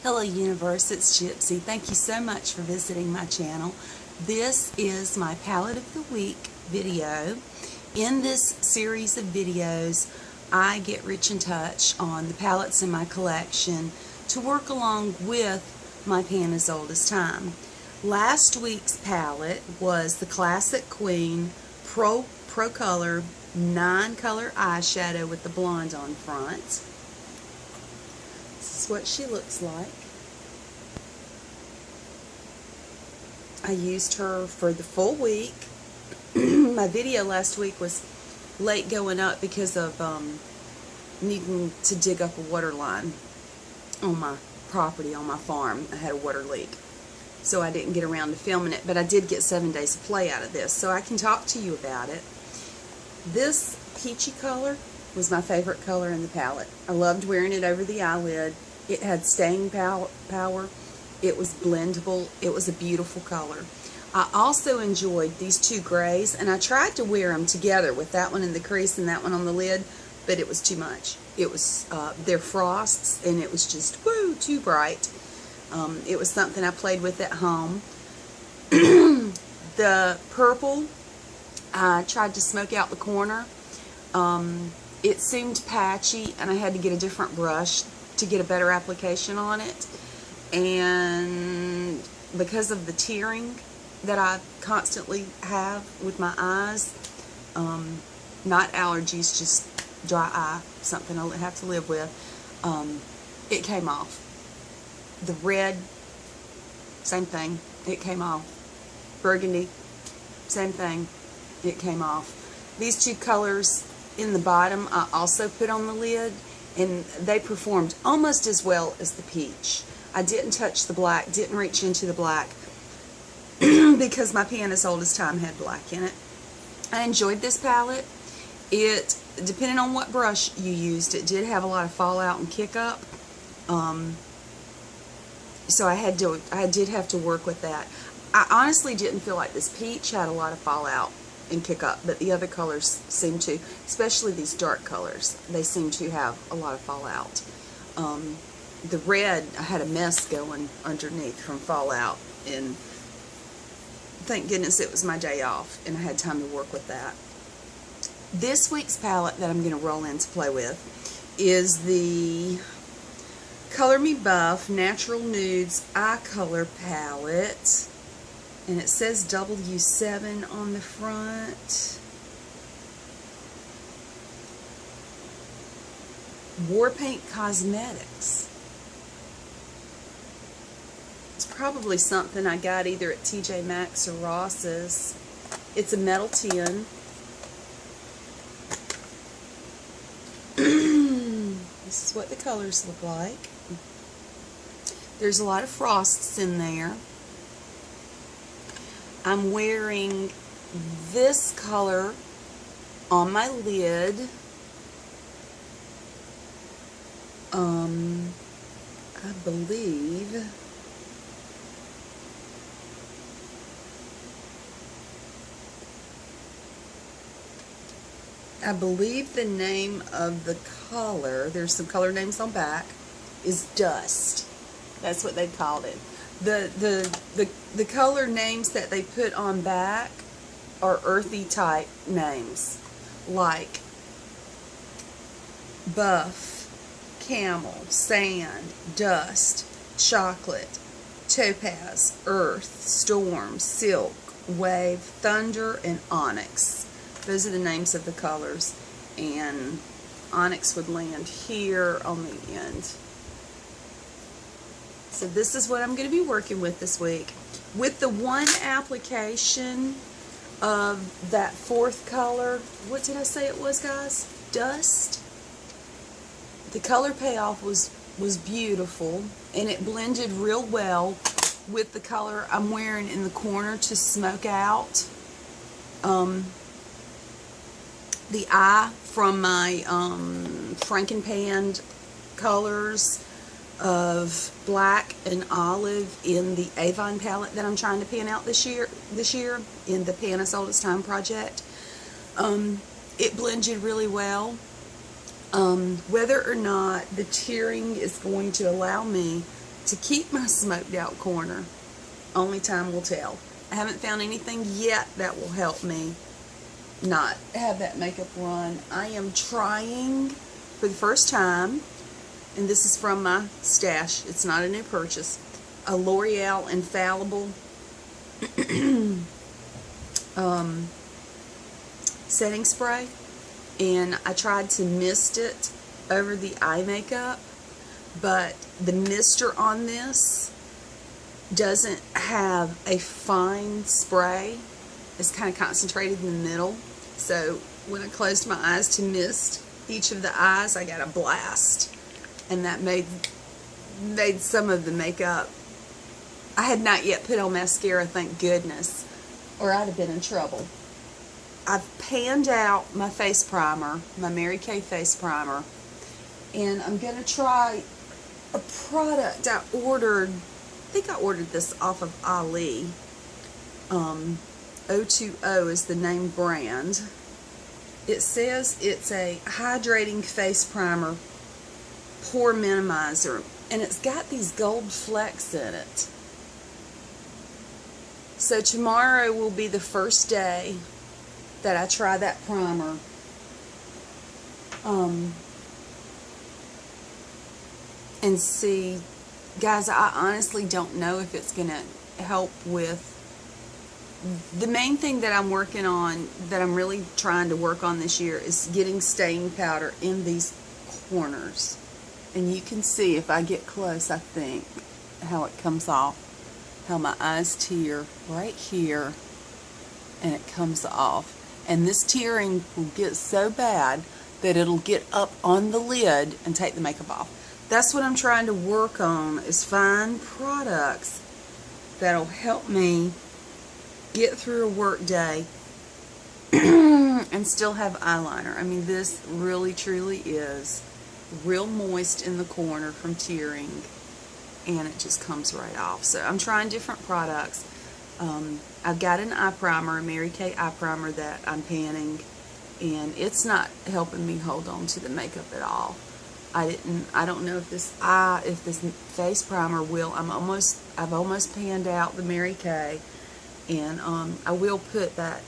Hello Universe, it's Gypsy. Thank you so much for visiting my channel. This is my Palette of the Week video. In this series of videos, I get rich in touch on the palettes in my collection to work along with my pan as old as time. Last week's palette was the Classic Queen Pro Color 9-color eyeshadow with the blonde on front. This is what she looks like. I used her for the full week. My video last week was late going up because of needing to dig up a water line on my property, on my farm. I had a water leak, so I didn't get around to filming it, but I did get 7 days of play out of this, so I can talk to you about it. This peachy color was my favorite color in the palette. I loved wearing it over the eyelid. It had staying power. It was blendable. It was a beautiful color. I also enjoyed these two grays, and I tried to wear them together with that one in the crease and that one on the lid, but it was too much. It was, they're frosts, and it was just, woo, too bright. It was something I played with at home. The purple, I tried to smoke out the corner. It seemed patchy, and I had to get a different brush to get a better application on it. And because of the tearing that I constantly have with my eyes, not allergies, just dry eye, something I have to live with, it came off. The red, same thing, it came off. Burgundy, same thing, it came off. These two colors in the bottom I also put on the lid, and they performed almost as well as the peach. I didn't touch the black, didn't reach into the black, because my pan as old as time had black in it. I enjoyed this palette. It, depending on what brush you used, it did have a lot of fallout and kick up. So I did have to work with that. I honestly didn't feel like this peach had a lot of fallout and kick up, but the other colors seem to, especially these dark colors, they seem to have a lot of fallout. The red, I had a mess going underneath from fallout, and thank goodness it was my day off and I had time to work with that. This week's palette that I'm going to roll in to play with is the Color Me Buff Natural Nudes Eye Color Palette, and it says W7 on the front. War Paint Cosmetics. It's probably something I got either at TJ Maxx or Ross's. It's a metal tin. This is what the colors look like. There's a lot of frosts in there. I'm wearing this color on my lid. I believe the name of the color, there's some color names on back, is Dust. That's what they called it. The color names that they put on back are earthy type names, like Buff, Camel, Sand, Dust, Chocolate, Topaz, Earth, Storm, Silk, Wave, Thunder, and Onyx. Those are the names of the colors, and Onyx would land here on the end. So this is what I'm going to be working with this week. With the one application of that fourth color, what did I say it was, guys? Dust. The color payoff was beautiful, and it blended real well with the color I'm wearing in the corner to smoke out the eye from my Frankenpan colors of black and olive in the Avon palette that I'm trying to pan out this year in the Pan as Old as Time project. It blended really well. Whether or not the tearing is going to allow me to keep my smoked out corner. Only time will tell. I haven't found anything yet that will help me not have that makeup run. I am trying for the first time, and this is from my stash, it's not a new purchase, a L'Oreal Infallible setting spray, and I tried to mist it over the eye makeup, but the mister on this doesn't have a fine spray. It's kind of concentrated in the middle, so when I closed my eyes to mist each of the eyes, I got a blast, and that made some of the makeup. I had not yet put on mascara, thank goodness, or I'd have been in trouble. I've panned out my face primer, my Mary Kay face primer, and I'm going to try a product I ordered. I think I ordered this off of Ali. O2O is the name brand. It says it's a hydrating face primer, pore minimizer, and it's got these gold flecks in it. So tomorrow will be the first day that I try that primer. And see, guys, I honestly don't know if it's going to help with the main thing that I'm working on, that I'm really trying to work on this year, is getting staying powder in these corners. And you can see, if I get close, I think, how it comes off. How my eyes tear right here, and it comes off. And this tearing will get so bad that it'll get up on the lid and take the makeup off. That's what I'm trying to work on, is find products that'll help me get through a work day and still have eyeliner. I mean, this really truly is real moist in the corner from tearing, and it just comes right off. So I'm trying different products. I've got an eye primer, a Mary Kay eye primer that I'm panning, and it's not helping me hold on to the makeup at all. I don't know if this face primer will. I've almost panned out the Mary Kay, and I will put that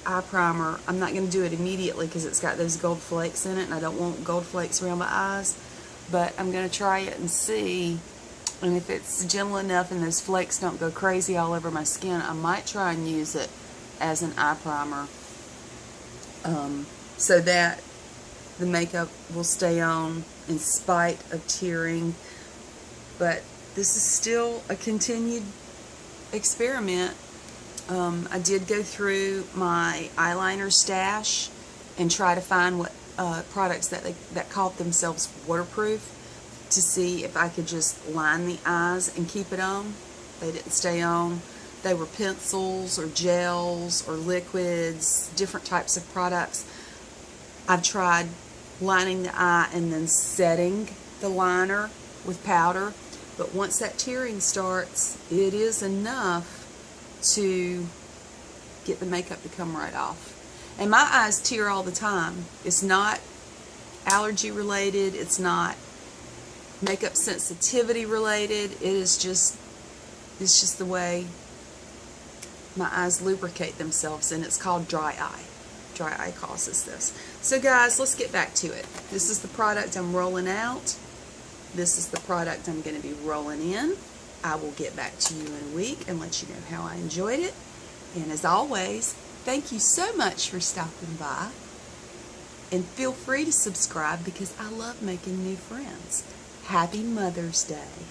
eye primer. I'm not going to do it immediately because it's got those gold flakes in it, and I don't want gold flakes around my eyes. But I'm going to try it and see, and if it's gentle enough and those flakes don't go crazy all over my skin, I might try and use it as an eye primer, so that the makeup will stay on in spite of tearing. But this is still a continued experiment. I did go through my eyeliner stash and try to find what products that called themselves waterproof, to see if I could just line the eyes and keep it on. They didn't stay on. They were pencils or gels or liquids, different types of products. I've tried lining the eye and then setting the liner with powder, but once that tearing starts, it is enough to get the makeup to come right off. And my eyes tear all the time. It's not allergy related, it's not makeup sensitivity related, it is just, it's just the way my eyes lubricate themselves, and it's called dry eye. Dry eye causes this. So guys, let's get back to it. This is the product I'm rolling out. This is the product I'm going to be rolling in. I will get back to you in a week and let you know how I enjoyed it. And as always, thank you so much for stopping by. And feel free to subscribe, because I love making new friends. Happy Mother's Day.